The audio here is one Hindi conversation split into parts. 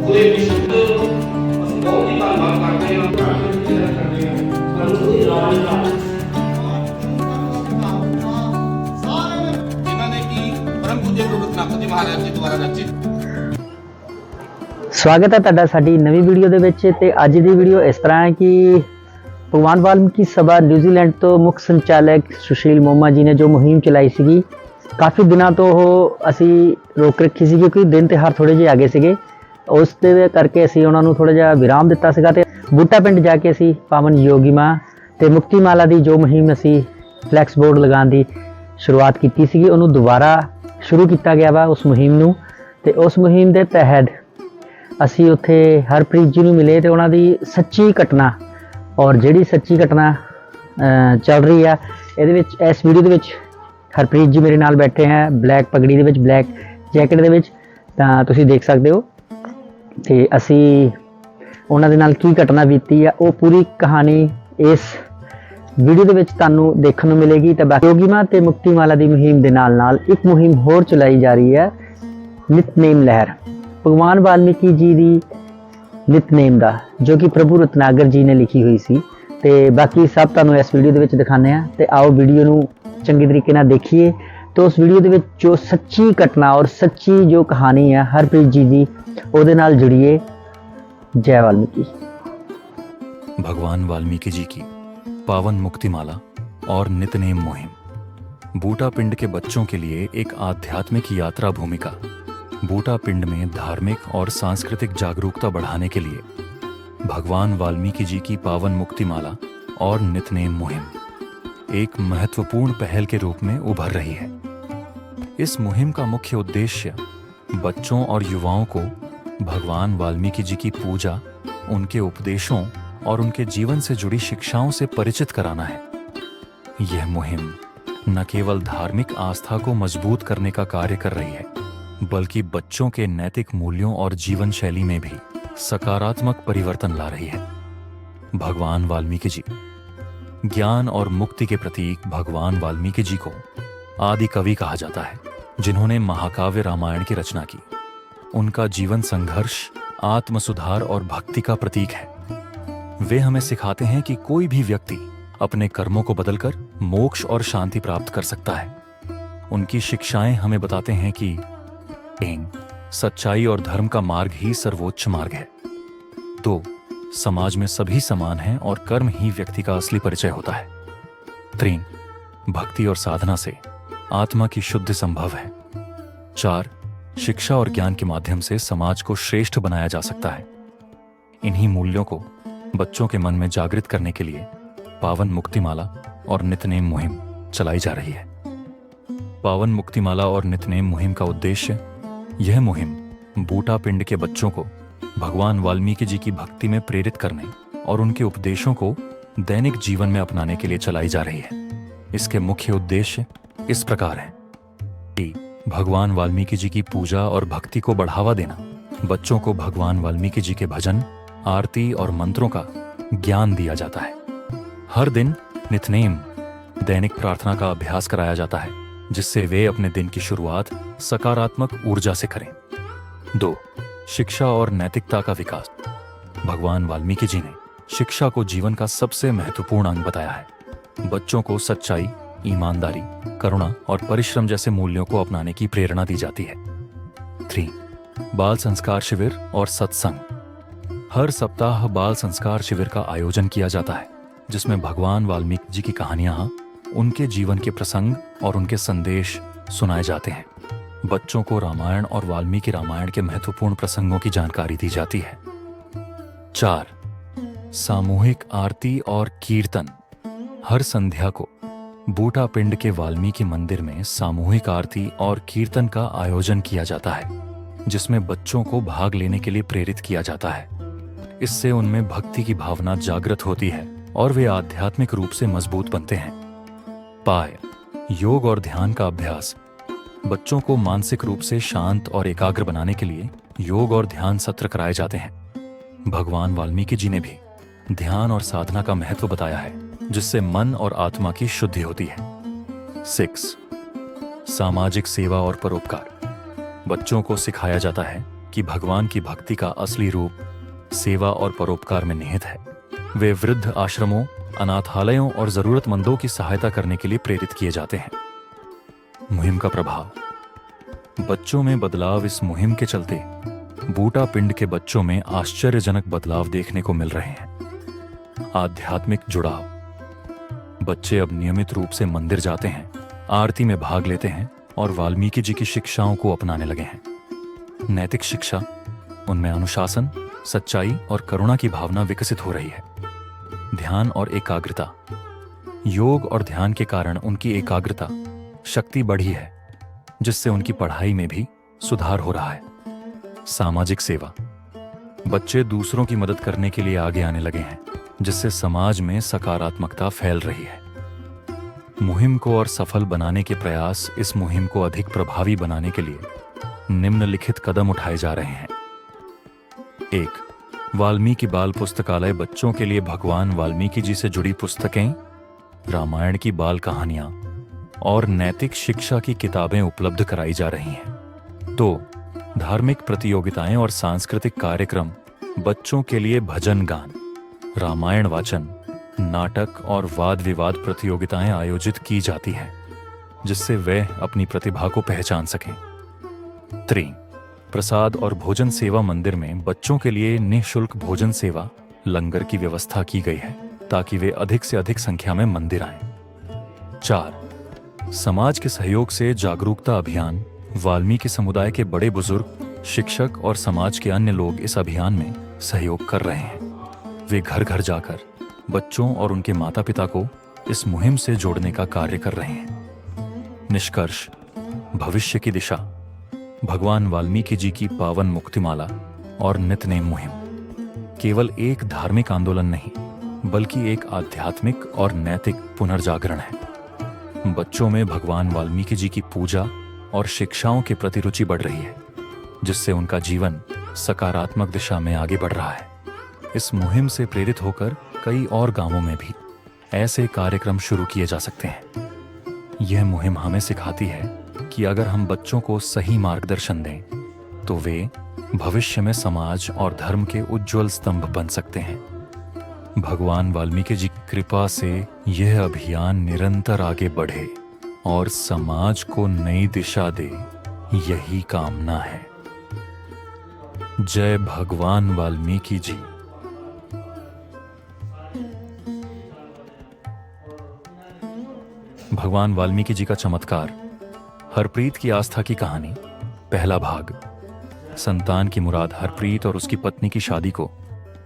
पूरे विश्व को बहुत ही धन्यवाद करते हैं जिन्होंने की परम पूज्य गुरु गणपति महाराज जी द्वारा रचित। स्वागत है ਤੁਹਾਡਾ ਸਾਡੀ ਨਵੀਂ ਵੀਡੀਓ ਦੇ ਵਿੱਚ ਤੇ ਅੱਜ ਦੀ ਵੀਡੀਓ ਇਸ ਤਰ੍ਹਾਂ ਹੈ ਕਿ ਭਗਵਾਨ ਵਾਲਮੀਕੀ ਸਭਾ ਨਿਊਜ਼ੀਲੈਂਡ ਤੋਂ ਮੁੱਖ ਸੰਚਾਲਕ ਸੁਸ਼ੀਲ ਮੋਮਾ ਜੀ ਨੇ ਜੋ ਮੁਹਿੰਮ ਚਲਾਈ ਸੀਗੀ ਕਾਫੀ ਦਿਨਾਂ ਤੋਂ ਉਹ ਅਸੀਂ ਰੋਕ ਰੱਖੀ ਸੀ ਕਿਉਂਕਿ ਦਿਨ ਤਿਉਹਾਰ ਥੋੜੇ ਜਿਹੇ ਆਗੇ ਸੀਗੇ ਉਸ ਦੇ ਕਰਕੇ ਅਸੀਂ ਉਹਨਾਂ ਨੂੰ ਥੋੜਾ ਜਿਹਾ ਵਿਰਾਮ ਦਿੱਤਾ ਸੀਗਾ ਤੇ ਬੂਟਾ ਪਿੰਡ ਜਾ ਕੇ ਅਸੀਂ ਪਾਵਨ ਯੋਗੀ ਮਾਂ ਤੇ ਮੁਕਤੀ ਮਾਲਾ ਦੀ ਜੋ ਮੁਹਿੰਮ ਅਸੀਂ ਫਲੈਕਸ ਬੋਰਡ ਲਗਾਉਣ ਦੀ ਸ਼ੁਰੂਆਤ ਕੀਤੀ ਸੀਗੀ ਉਹਨੂੰ ਦੁਬਾਰਾ ਸ਼ੁਰੂ ਕੀਤਾ ਗਿਆ ਵਾ ਉਸ ਮੁਹਿੰਮ ਨੂੰ ਤੇ ਉਸ ਮੁਹਿੰਮ ਦੇ ਤਹਿਤ ਅਸੀਂ ਉੱਥੇ ਹਰਪ੍ਰੀਤ ਜੀ ਨੂੰ ਮਿਲੇ ਤੇ ਉਹਨਾਂ ਦੀ ਸੱਚੀ ਘਟਨਾ ਔਰ ਜਿਹੜੀ ਸੱਚੀ ਘਟਨਾ ਚੱਲ ਰਹੀ ਆ ਇਹਦੇ ਵਿੱਚ ਇਸ ਵੀਡੀਓ ਦੇ ਵਿੱਚ ਹਰਪ੍ਰੀਤ ਜੀ ਮੇਰੇ ਨਾਲ ਬੈਠੇ ਹੈ ਬਲੈਕ ਪਗੜੀ ਦੇ ਵਿੱਚ ਬਲੈਕ ਜੈਕਟ ਦੇ ਵਿੱਚ ਤਾਂ ਤੁਸੀਂ ਦੇਖ ਸਕਦੇ ਹੋ ਤੇ ਅਸੀਂ ਉਹਨਾਂ ਦੇ ਨਾਲ ਕੀ ਘਟਨਾ ਬੀਤੀ ਆ ਉਹ ਪੂਰੀ ਕਹਾਣੀ ਇਸ ਵੀਡੀਓ ਦੇ ਵਿੱਚ ਤੁਹਾਨੂੰ ਦੇਖਣ ਨੂੰ ਮਿਲੇਗੀ ਤੇ ਬਾਕੀ ਯੋਗੀ ਮਾਂ ਤੇ ਮੁਕਤੀ ਮਾਲਾ ਦੀ ਮੁਹਿੰਮ ਦੇ ਨਾਲ ਇੱਕ ਮੁਹਿੰਮ ਹੋਰ ਚਲਾਈ ਜਾ ਰਹੀ ਹੈ ਨਿਤਨੇਮ ਲਹਿਰ ਭਗਵਾਨ ਵਾਲਮੀਕੀ ਜੀ ਦੀ ਨਿਤਨੇਮ ਦਾ ਜੋ ਕਿ ਪ੍ਰਭੂ ਰਤਨਾਗਰ ਜੀ ਨੇ ਲਿਖੀ ਹੋਈ ਸੀ ਤੇ ਬਾਕੀ ਸਭ ਤੁਹਾਨੂੰ ਇਸ ਵੀਡੀਓ ਦੇ ਵਿੱਚ ਦਿਖਾਉਂਦੇ ਆ ਤੇ ਆਓ ਵੀਡੀਓ ਨੂੰ ਚੰਗੀ ਤਰੀਕੇ ਨਾਲ ਦੇਖੀਏ तो उस वीडियो में जो सच्ची घटना और सच्ची जो कहानी है हरप्रीत जी की ਉਹਦੇ ਨਾਲ जुड़िए। जय वाल्मीकि। भगवान वाल्मीकि जी की पावन मुक्तिमाला और नितनेम मुहिम बूटा पिंड के बच्चों के लिए एक आध्यात्मिक यात्रा भूमिका। बूटा पिंड में धार्मिक और सांस्कृतिक जागरूकता बढ़ाने के लिए भगवान वाल्मीकि जी की पावन मुक्तिमाला और नितनेम मुहिम एक महत्वपूर्ण पहल के रूप में उभर रही है। इस मुहिम का मुख्य उद्देश्य बच्चों और युवाओं को भगवान वाल्मीकि जी की पूजा, उनके उपदेशों और उनके जीवन से जुड़ी शिक्षाओं से परिचित कराना है। यह मुहिम न केवल धार्मिक आस्था को मजबूत करने का कार्य कर रही है, बल्कि बच्चों के नैतिक मूल्यों और जीवन शैली में भी सकारात्मक परिवर्तन ला रही है। भगवान वाल्मीकि जी ज्ञान और मुक्ति के प्रतीक भगवान वाल्मीकि जी को आदि कवि कहा जाता है, जिन्होंने महाकाव्य रामायण की रचना की। उनका जीवन संघर्ष, आत्म सुधार और भक्ति का प्रतीक है। वे हमें सिखाते हैं कि कोई भी व्यक्ति अपने कर्मों को बदलकर मोक्ष और शांति प्राप्त कर सकता है। उनकी शिक्षाएं हमें बताते हैं कि सच्चाई और धर्म का मार्ग ही सर्वोच्च मार्ग है। 2 समाज में सभी समान हैं और कर्म ही व्यक्ति का असली परिचय होता है। 3 भक्ति और साधना से आत्मा की शुद्धि संभव है। 4 शिक्षा और ज्ञान के माध्यम से समाज को श्रेष्ठ बनाया जा सकता है। इन्हीं मूल्यों को बच्चों के मन में जागृत करने के लिए पावन मुक्तिमाला और नितनेम मुहिम चलाई जा रही है। पावन मुक्तिमाला और नितनेम मुहिम का उद्देश्य यह मुहिम बूटा पिंड के बच्चों को भगवान वाल्मीकि जी की भक्ति में प्रेरित करने और उनके उपदेशों को दैनिक जीवन में अपनाने के लिए चलाई जा रही है। इसके मुख्य उद्देश्य इस प्रकार हैं कि भगवान वाल्मीकि जी की पूजा और भक्ति को बढ़ावा देना, बच्चों को भगवान वाल्मीकि जी के भजन, आरती और मंत्रों का ज्ञान दिया जाता है। हर दिन नितनेम दैनिक प्रार्थना का अभ्यास कराया जाता है, जिससे वे अपने दिन की शुरुआत सकारात्मक ऊर्जा से करें। 2 शिक्षा और नैतिकता का विकास। भगवान वाल्मीकि जी ने शिक्षा को जीवन का सबसे महत्वपूर्ण अंग बताया है। बच्चों को सच्चाई, ईमानदारी, करुणा और परिश्रम जैसे मूल्यों को अपनाने की प्रेरणा दी जाती है। 3 बाल संस्कार शिविर और सत्संग। हर सप्ताह बाल संस्कार शिविर का आयोजन किया जाता है, जिसमें भगवान वाल्मीकि जी की कहानियां, उनके जीवन के प्रसंग और उनके संदेश सुनाए जाते हैं। बच्चों को रामायण और वाल्मीकि रामायण के महत्वपूर्ण प्रसंगों की जानकारी दी जाती है। 4 सामूहिक आरती और कीर्तन। हर संध्या को बूटा पिंड के वाल्मीकि मंदिर में सामूहिक आरती और कीर्तन का आयोजन किया जाता है, जिसमें बच्चों को भाग लेने के लिए प्रेरित किया जाता है। इससे उनमें भक्ति की भावना जागृत होती है और वे आध्यात्मिक रूप से मजबूत बनते हैं। पाय योग और ध्यान का अभ्यास। बच्चों को मानसिक रूप से शांत और एकाग्र बनाने के लिए योग और ध्यान सत्र कराए जाते हैं। भगवान वाल्मीकि जी ने भी ध्यान और साधना का महत्व बताया है, जिससे मन और आत्मा की शुद्धि होती है। 6. सामाजिक सेवा और परोपकार। बच्चों को सिखाया जाता है कि भगवान की भक्ति का असली रूप सेवा और परोपकार में निहित है। वे वृद्ध आश्रमों, अनाथालयों और जरूरतमंदों की सहायता करने के लिए प्रेरित किए जाते हैं। मुहिम का प्रभाव। बच्चों में बदलाव। इस मुहिम के चलते बूटा पिंड के बच्चों में आश्चर्यजनक बदलाव देखने को मिल रहे हैं। आध्यात्मिक जुड़ाव। बच्चे अब नियमित रूप से मंदिर जाते हैं, आरती में भाग लेते हैं और वाल्मीकि जी की शिक्षाओं को अपनाने लगे हैं। नैतिक शिक्षा। उनमें अनुशासन, सच्चाई और करुणा की भावना विकसित हो रही है। ध्यान और एकाग्रता। योग और ध्यान के कारण उनकी एकाग्रता शक्ति बढ़ी है, जिससे उनकी पढ़ाई में भी सुधार हो रहा है। सामाजिक सेवा। बच्चे दूसरों की मदद करने के लिए आगे आने लगे हैं, जिससे समाज में सकारात्मकता फैल रही है। मुहिम को और सफल बनाने के प्रयास। इस मुहिम को अधिक प्रभावी बनाने के लिए निम्नलिखित कदम उठाए जा रहे हैं। 1. वाल्मीकि बाल पुस्तकालय। बच्चों के लिए भगवान वाल्मीकि जी से जुड़ी पुस्तकें, रामायण की बाल कहानियां और नैतिक शिक्षा की किताबें उपलब्ध कराई जा रही हैं। 2. धार्मिक प्रतियोगिताएं और सांस्कृतिक कार्यक्रम। बच्चों के लिए भजन गान, रामायण वाचन, नाटक और वाद विवाद प्रतियोगिताएं आयोजित की जाती हैं, जिससे वे अपनी प्रतिभा को पहचान सकें। 3. प्रसाद और भोजन सेवा। मंदिर में बच्चों के लिए निःशुल्क भोजन सेवा, लंगर की व्यवस्था की गई है ताकि वे अधिक से अधिक संख्या में मंदिर आएं। 4. समाज के सहयोग से जागरूकता अभियान। वाल्मीकि समुदाय के बड़े बुजुर्ग, शिक्षक और समाज के अन्य लोग इस अभियान में सहयोग कर रहे हैं। वे घर घर जाकर बच्चों और उनके माता पिता को इस मुहिम से जोड़ने का कार्य कर रहे हैं। निष्कर्ष। भविष्य की दिशा। भगवान वाल्मीकि जी की पावन मुक्तिमाला और नित्यनेम मुहिम केवल एक धार्मिक आंदोलन नहीं, बल्कि एक आध्यात्मिक और नैतिक पुनर्जागरण है। बच्चों में भगवान वाल्मीकि जी की पूजा और शिक्षाओं के प्रति रुचि बढ़ रही है, जिससे उनका जीवन सकारात्मक दिशा में आगे बढ़ रहा है। इस मुहिम से प्रेरित होकर कई और गांवों में भी ऐसे कार्यक्रम शुरू किए जा सकते हैं। यह मुहिम हमें सिखाती है कि अगर हम बच्चों को सही मार्गदर्शन दें, तो वे भविष्य में समाज और धर्म के उज्जवल स्तंभ बन सकते हैं। भगवान वाल्मीकि जी की कृपा से यह अभियान निरंतर आगे बढ़े और समाज को नई दिशा दे, यही कामना है। जय भगवान वाल्मीकि जी। भगवान वाल्मीकि जी का चमत्कार। हरप्रीत की आस्था की कहानी। पहला भाग। संतान की मुराद। हरप्रीत और उसकी पत्नी की शादी को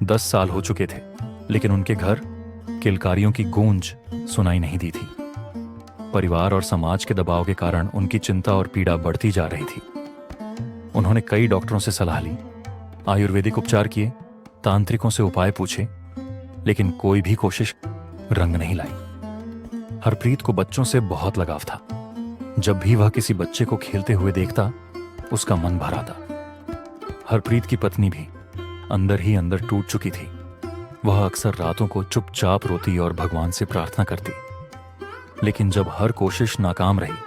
10 साल हो चुके थे, लेकिन उनके घर किलकारियों की गूंज सुनाई नहीं दी थी। परिवार और समाज के दबाव के कारण उनकी चिंता और पीड़ा बढ़ती जा रही थी। उन्होंने कई डॉक्टरों से सलाह ली, आयुर्वेदिक उपचार किए, तांत्रिकों से उपाय पूछे, लेकिन कोई भी कोशिश रंग नहीं लाई। हरप्रीत को बच्चों से बहुत लगाव था। जब भी वह किसी बच्चे को खेलते हुए देखता, उसका मन भर आता। हरप्रीत की पत्नी भी अंदर ही अंदर टूट चुकी थी। वह अक्सर रातों को चुपचाप रोती और भगवान से प्रार्थना करती। लेकिन जब हर कोशिश नाकाम रही,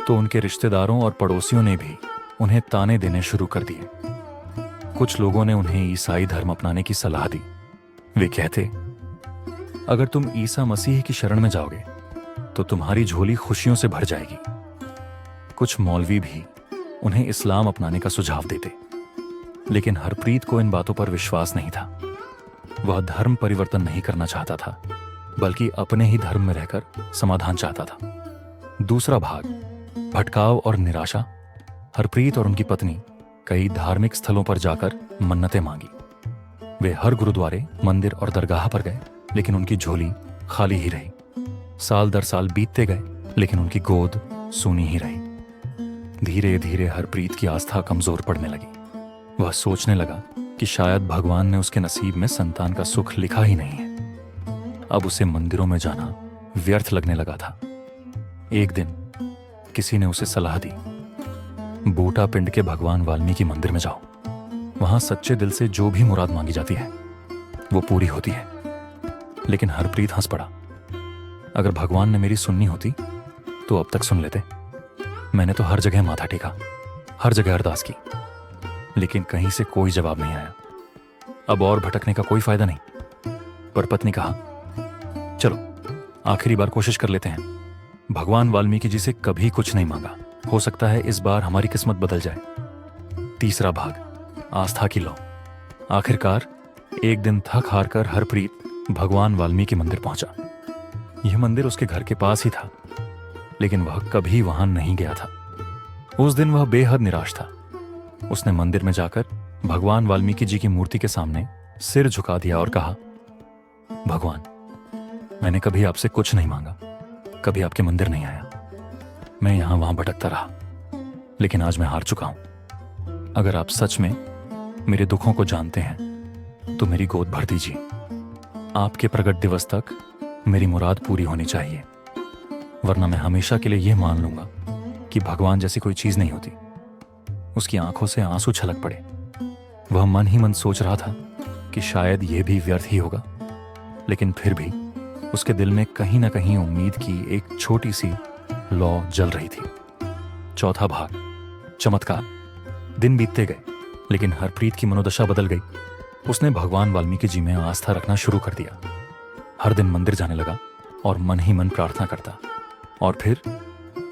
तो उनके रिश्तेदारों और पड़ोसियों ने भी उन्हें ताने देने शुरू कर दिए। कुछ लोगों ने उन्हें ईसाई धर्म अपनाने की सलाह दी। वे कहते, अगर तुम ईसा मसीह की शरण में जाओगे तो तुम्हारी झोली खुशियों से भर जाएगी। कुछ मौलवी भी उन्हें इस्लाम अपनाने का सुझाव देते, लेकिन हरप्रीत को इन बातों पर विश्वास नहीं था। वह धर्म परिवर्तन नहीं करना चाहता था, बल्कि अपने ही धर्म में रहकर समाधान चाहता था। दूसरा भाग। भटकाव और निराशा। हरप्रीत और उनकी पत्नी कई धार्मिक स्थलों पर जाकर मन्नतें मांगी। वे हर गुरुद्वारे, मंदिर और दरगाह पर गए, लेकिन उनकी झोली खाली ही रही। साल दर साल बीतते गए, लेकिन उनकी गोद सूनी ही रही। धीरे धीरे हरप्रीत की आस्था कमजोर पड़ने लगी। वह सोचने लगा कि शायद भगवान ने उसके नसीब में संतान का सुख लिखा ही नहीं है। अब उसे मंदिरों में जाना व्यर्थ लगने लगा था। एक दिन किसी ने उसे सलाह दी, बूटा पिंड के भगवान वाल्मीकि मंदिर में जाओ। वहां सच्चे दिल से जो भी मुराद मांगी जाती है, वो पूरी होती है। लेकिन हरप्रीत हंस पड़ा। अगर भगवान ने मेरी सुननी होती तो तो अब तक सुन लेते। मैंने तो हर जगह माथा टेका, हर जगह अरदास की, लेकिन कहीं से कोई जवाब नहीं आया। अब और भटकने का कोई फायदा नहीं। पर पत्नी कहा, चलो आखिरी बार कोशिश कर लेते हैं। भगवान वाल्मीकि जी से कभी कुछ नहीं मांगा, हो सकता है इस बार हमारी किस्मत बदल जाए। तीसरा भाग, आस्था की लौ। आखिरकार एक दिन थक हार कर हरप्रीत भगवान वाल्मीकि मंदिर पहुंचा। यह मंदिर उसके घर के पास ही था, लेकिन वह कभी वहां नहीं गया था। उस दिन वह बेहद निराश था। उसने मंदिर में जाकर भगवान वाल्मीकि जी की मूर्ति के सामने सिर झुका दिया और कहा, भगवान, मैंने कभी आपसे कुछ नहीं मांगा, कभी आपके मंदिर नहीं आया। मैं यहां वहां भटकता रहा, लेकिन आज मैं हार चुका हूं। अगर आप सच में मेरे दुखों को जानते हैं तो मेरी गोद भर दीजिए। आपके प्रगट दिवस तक मेरी मुराद पूरी होनी चाहिए, वरना मैं हमेशा के लिए यह मान लूंगा कि भगवान जैसी कोई चीज नहीं होती। उसकी आंखों से आंसू छलक पड़े। वह मन ही मन सोच रहा था कि शायद यह भी व्यर्थ ही होगा, लेकिन फिर भी उसके दिल में कहीं ना कहीं उम्मीद की एक छोटी सी लौ जल रही थी। चौथा भाग, चमत्कार। दिन बीतते गए, लेकिन हरप्रीत की मनोदशा बदल गई। उसने भगवान वाल्मीकि जी में आस्था रखना शुरू कर दिया। हर दिन मंदिर जाने लगा और मन ही मन प्रार्थना करता। और फिर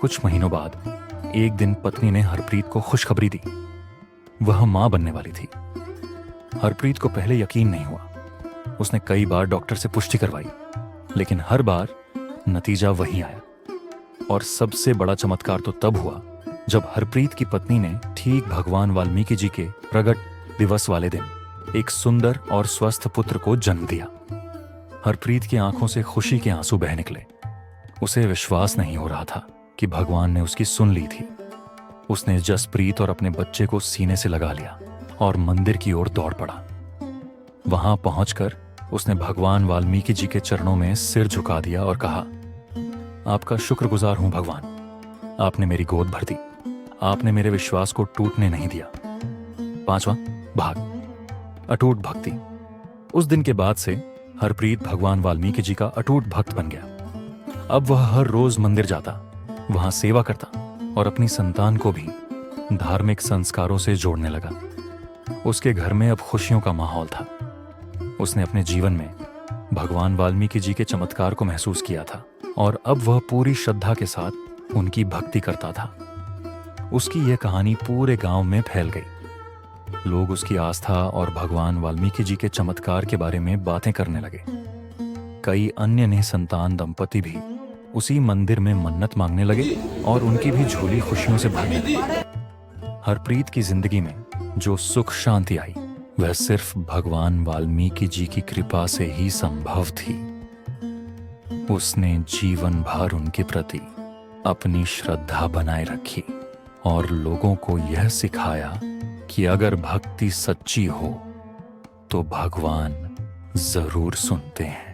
कुछ महीनों बाद एक दिन पत्नी ने हरप्रीत को खुशखबरी दी। वह मां बनने वाली थी। हरप्रीत को पहले यकीन नहीं हुआ। उसने कई बार डॉक्टर से पुष्टि करवाई, लेकिन हर बार नतीजा वही आया। और सबसे बड़ा चमत्कार तो तब हुआ जब हरप्रीत की पत्नी ने ठीक भगवान वाल्मीकि जी के प्रगट दिवस वाले दिन एक सुंदर और स्वस्थ पुत्र को जन्म दिया। हरप्रीत की आंखों से खुशी के आंसू बह निकले। उसे विश्वास नहीं हो रहा था कि भगवान ने उसकी सुन ली थी। उसने जसप्रीत और अपने बच्चे को सीने से लगा लिया और मंदिर की ओर दौड़ पड़ा। वहां पहुंचकर उसने भगवान वाल्मीकि जी के चरणों में सिर झुका दिया और कहा, आपका शुक्रगुजार हूं भगवान, आपने मेरी गोद भर दी, आपने मेरे विश्वास को टूटने नहीं दिया। पांचवा भाग, अटूट भक्ति। उस दिन के बाद से हरप्रीत भगवान वाल्मीकि जी का अटूट भक्त बन गया। अब वह हर रोज मंदिर जाता, वहां सेवा करता और अपनी संतान को भी धार्मिक संस्कारों से जोड़ने लगा। उसके घर में अब खुशियों का माहौल था। उसने अपने जीवन में भगवान वाल्मीकि जी के चमत्कार को महसूस किया था और अब वह पूरी श्रद्धा के साथ उनकी भक्ति करता था। उसकी यह कहानी पूरे गांव में फैल गई। लोग उसकी आस्था और भगवान वाल्मीकि जी के चमत्कार के बारे में बातें करने लगे। कई अन्य निसंतान दंपति भी उसी मंदिर में मन्नत मांगने लगे और उनकी भी झोली खुशियों से भरने लगी। हरप्रीत की जिंदगी में जो सुख शांति आई वह सिर्फ भगवान वाल्मीकि जी की कृपा से ही संभव थी। उसने जीवन भर उनके प्रति अपनी श्रद्धा बनाए रखी और लोगों को यह सिखाया कि अगर भक्ति सच्ची हो तो भगवान जरूर सुनते हैं।